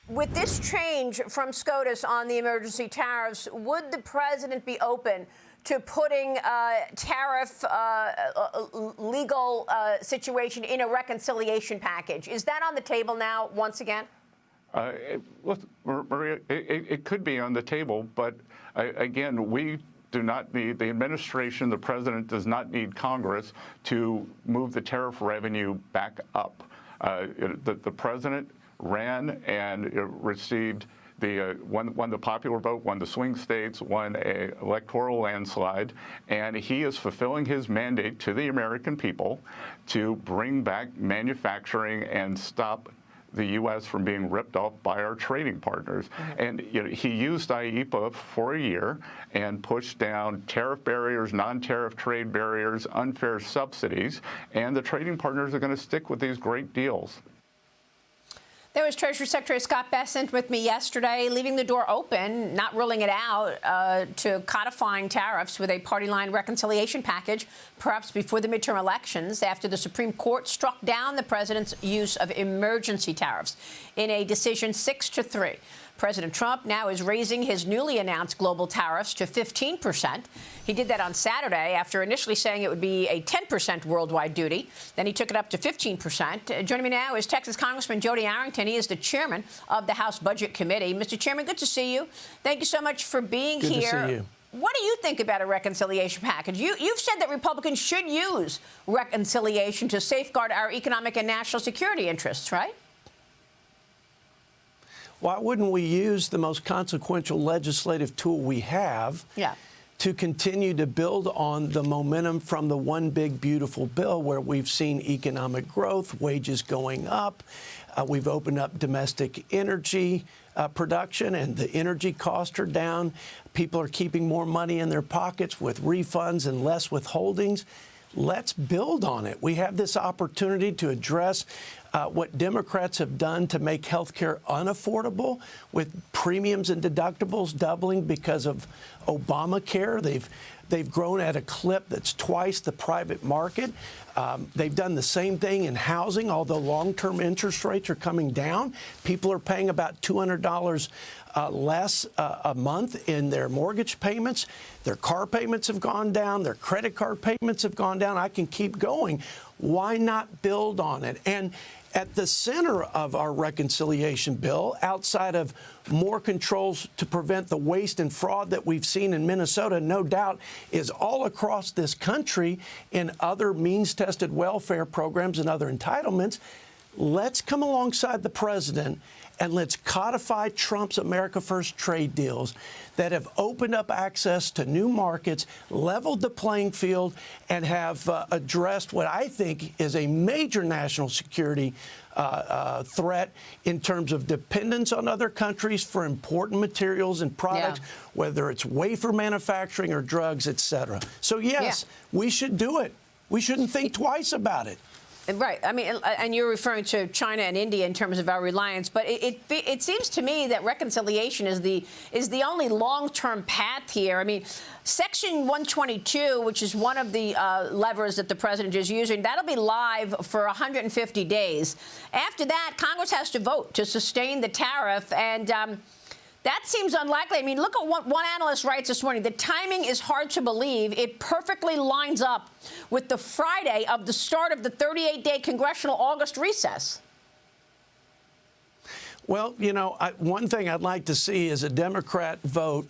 With this change from SCOTUS on the emergency tariffs, would the president be open to putting tariff legal situation in a reconciliation package? Is that on the table now once again? Look, Maria, it could be on the table, but again, we do not need the administration, the president does not need Congress to move the tariff revenue back up. The president ran and received won the popular vote, won the swing states, won an electoral landslide, and he is fulfilling his mandate to the American people to bring back manufacturing and stop the U.S. from being ripped off by our trading partners. And he used IEEPA for a year and pushed down tariff barriers, non-tariff trade barriers, unfair subsidies, and the trading partners are going to stick with these great deals. There was Treasury Secretary Scott Bessent with me yesterday, leaving the door open, not ruling it out, to codifying tariffs with a party-line reconciliation package, perhaps before the midterm elections, after the Supreme Court struck down the president's use of emergency tariffs in a decision 6-3. President Trump now is raising his newly announced global tariffs to 15%. He did that on Saturday after initially saying it would be a 10% worldwide duty. Then he took it up to 15%. Joining me now is Texas Congressman Jodey Arrington. He is the chairman of the House Budget Committee. Mr. Chairman, good to see you. Thank you so much for being here. Good to see you. What do you think about a reconciliation package? You've said that Republicans should use reconciliation to safeguard our economic and national security interests, right? Why wouldn't we use the most consequential legislative tool we have to continue to build on the momentum from the One Big Beautiful Bill, where we've seen economic growth, wages going up, we've opened up domestic energy production, and the energy costs are down. People are keeping more money in their pockets with refunds and less withholdings. Let's build on it. We have this opportunity to address what Democrats have done to make health care unaffordable, with premiums and deductibles doubling because of Obamacare. They've grown at a clip that's twice the private market. They've done the same thing in housing, although long-term interest rates are coming down. People are paying about $200 less a month in their mortgage payments. Their car payments have gone down. Their credit card payments have gone down. I can keep going. Why not build on it? And at the center of our reconciliation bill, outside of more controls to prevent the waste and fraud that we've seen in Minnesota, no doubt, is all across this country in other means-tested welfare programs and other entitlements. Let's come alongside the president and let's codify Trump's America First trade deals that have opened up access to new markets, leveled the playing field, and have addressed what I think is a major national security threat in terms of dependence on other countries for important materials and products, whether it's wafer manufacturing or drugs, et cetera. So, yes, we should do it. We shouldn't think twice about it. Right. I mean, and you're referring to China and India in terms of our reliance, but it seems to me that reconciliation is the only long-term path here. I mean, Section 122, which is one of the levers that the president is using, that'll be live for 150 days. After that, Congress has to vote to sustain the tariff, and that seems unlikely. I mean, look at what one analyst writes this morning. The timing is hard to believe. It perfectly lines up with the Friday of the start of the 38-day congressional August recess. Well, you know, one thing I'd like to see is a Democrat vote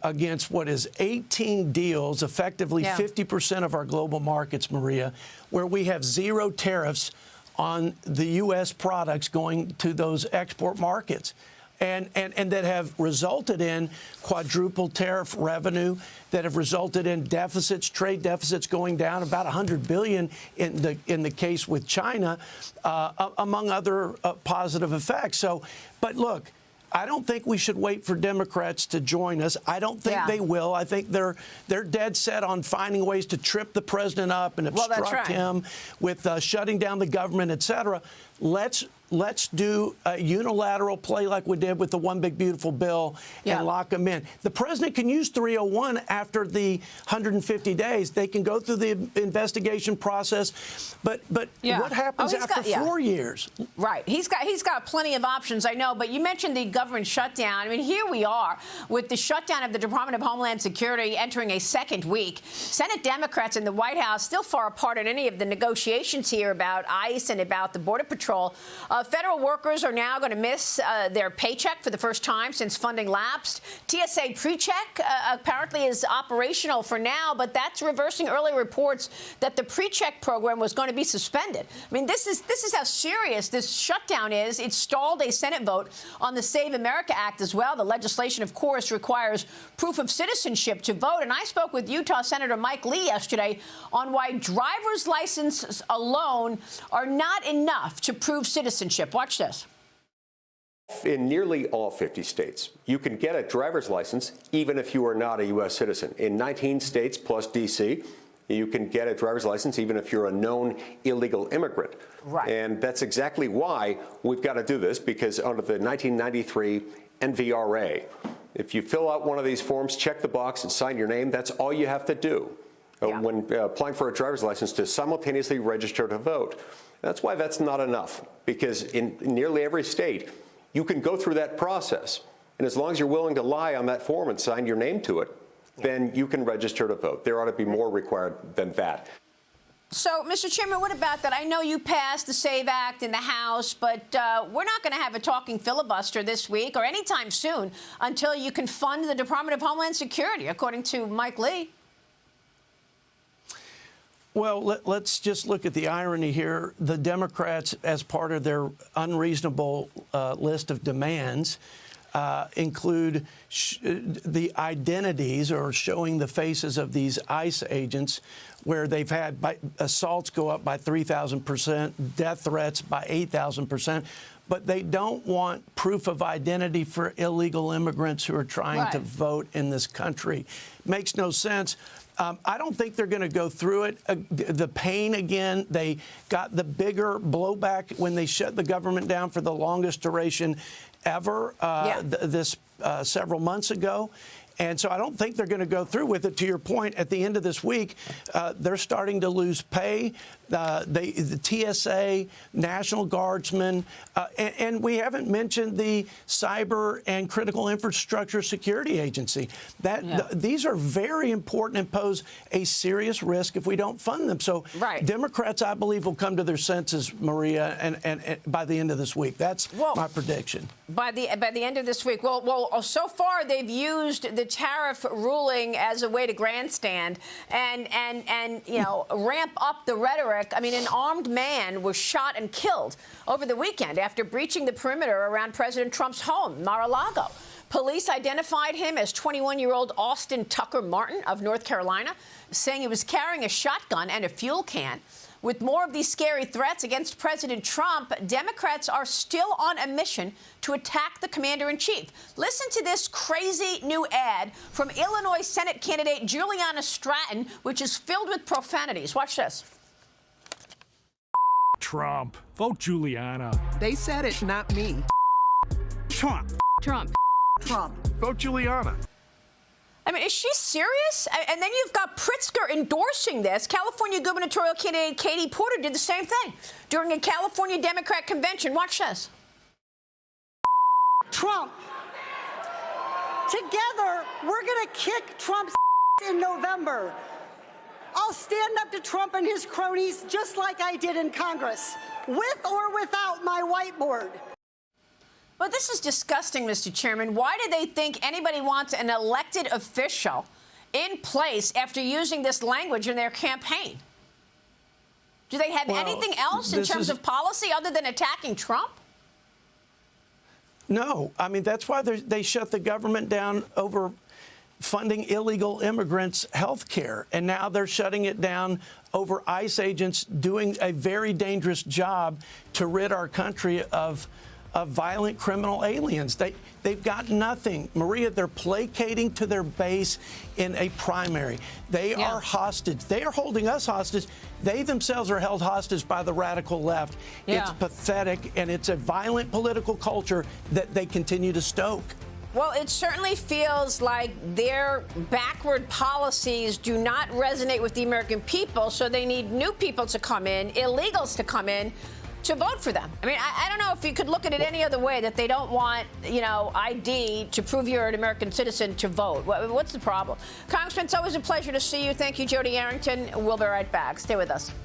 against what is 18 deals, effectively 50% of our global markets, Maria, where we have zero tariffs on the U.S. products going to those export markets. And that have resulted in quadruple tariff revenue, that have resulted in deficits, trade deficits going down about $100 billion in the case with China, among other positive effects. So, but look, I don't think we should wait for Democrats to join us. I don't think they will. I think they're dead set on finding ways to trip the president up and obstruct him with shutting down the government, et cetera. Let's let's do a unilateral play like we did with the one big beautiful bill and lock them in. The president can use 301 after the 150 days. They can go through the investigation process. But what happens after 4 years? Right. He's got plenty of options, I know. But you mentioned the government shutdown. I mean, here we are with the shutdown of the Department of Homeland Security entering a second week. Senate Democrats in the White House still far apart in any of the negotiations here about ICE and about the Border Patrol. Federal workers are now going to miss their paycheck for the first time since funding lapsed. TSA pre-check apparently is operational for now, but that's reversing early reports that the pre-check program was going to be suspended. I mean, this is how serious this shutdown is. It stalled a Senate vote on the Save America Act as well. The legislation, of course, requires proof of citizenship to vote. And I spoke with Utah Senator Mike Lee yesterday on why driver's licenses alone are not enough to prove citizenship. Watch this. In nearly all 50 states, you can get a driver's license even if you are not a U.S. citizen. In 19 states plus D.C., you can get a driver's license even if you're a known illegal immigrant. Right. And that's exactly why we've got to do this, because under the 1993 NVRA, if you fill out one of these forms, check the box and sign your name, that's all you have to do when applying for a driver's license to simultaneously register to vote. That's why that's not enough, because in nearly every state, you can go through that process. And as long as you're willing to lie on that form and sign your name to it, then you can register to vote. There ought to be more required than that. So, Mr. Chairman, what about that? I know you passed the SAVE Act in the House, but we're not going to have a talking filibuster this week or anytime soon until you can fund the Department of Homeland Security, according to Mike Lee. Well, let's just look at the irony here. The Democrats, as part of their unreasonable list of demands, include the identities or showing the faces of these ICE agents, where they've had assaults go up by 3,000%, death threats by 8,000%. But they don't want proof of identity for illegal immigrants who are trying to vote in this country. Makes no sense. I don't think they're going to go through it. The pain, again, they got the bigger blowback when they shut the government down for the longest duration ever several months ago. And so I don't think they're going to go through with it. To your point, at the end of this week, they're starting to lose pay. The TSA, National Guardsmen, and we haven't mentioned the Cyber and Critical Infrastructure Security Agency. These are very important and pose a serious risk if we don't fund them. So Democrats, I believe, will come to their senses, Maria, and by the end of this week. That's my prediction. By the end of this week. Well, so far they've used the tariff ruling as a way to grandstand and ramp up the rhetoric. I mean, an armed man was shot and killed over the weekend after breaching the perimeter around President Trump's home, Mar-a-Lago. Police identified him as 21-year-old Austin Tucker Martin of North Carolina, saying he was carrying a shotgun and a fuel can. With more of these scary threats against President Trump, Democrats are still on a mission to attack the commander-in-chief. Listen to this crazy new ad from Illinois Senate candidate Juliana Stratton, which is filled with profanities. Watch this. Trump. Vote Juliana. They said it, not me. Trump. Trump. Trump. Vote Juliana. I mean, is she serious? And then you've got Pritzker endorsing this. California gubernatorial candidate Katie Porter did the same thing during a California Democrat convention. Watch this. Trump. Together, we're going to kick Trump's in November. I'll stand up to Trump and his cronies just like I did in Congress, with or without my whiteboard. But this is disgusting, Mr. Chairman. Why do they think anybody wants an elected official in place after using this language in their campaign? Do they have anything else in terms of policy other than attacking Trump? No. I mean, that's why they shut the government down over funding illegal immigrants' health care. And now they're shutting it down over ICE agents doing a very dangerous job to rid our country of of violent criminal aliens. They've got nothing. Maria, they're placating to their base in a primary. They are hostage. They are holding us hostage. They themselves are held hostage by the radical left. It's pathetic, and it's a violent political culture that they continue to stoke. Well, it certainly feels like their backward policies do not resonate with the American people, so they need new people to come in, illegals to come in, to vote for them. I mean, I don't know if you could look at it any other way, that they don't want, ID to prove you're an American citizen to vote. What's the problem? Congressman, it's always a pleasure to see you. Thank you, Jodey Arrington. We'll be right back. Stay with us.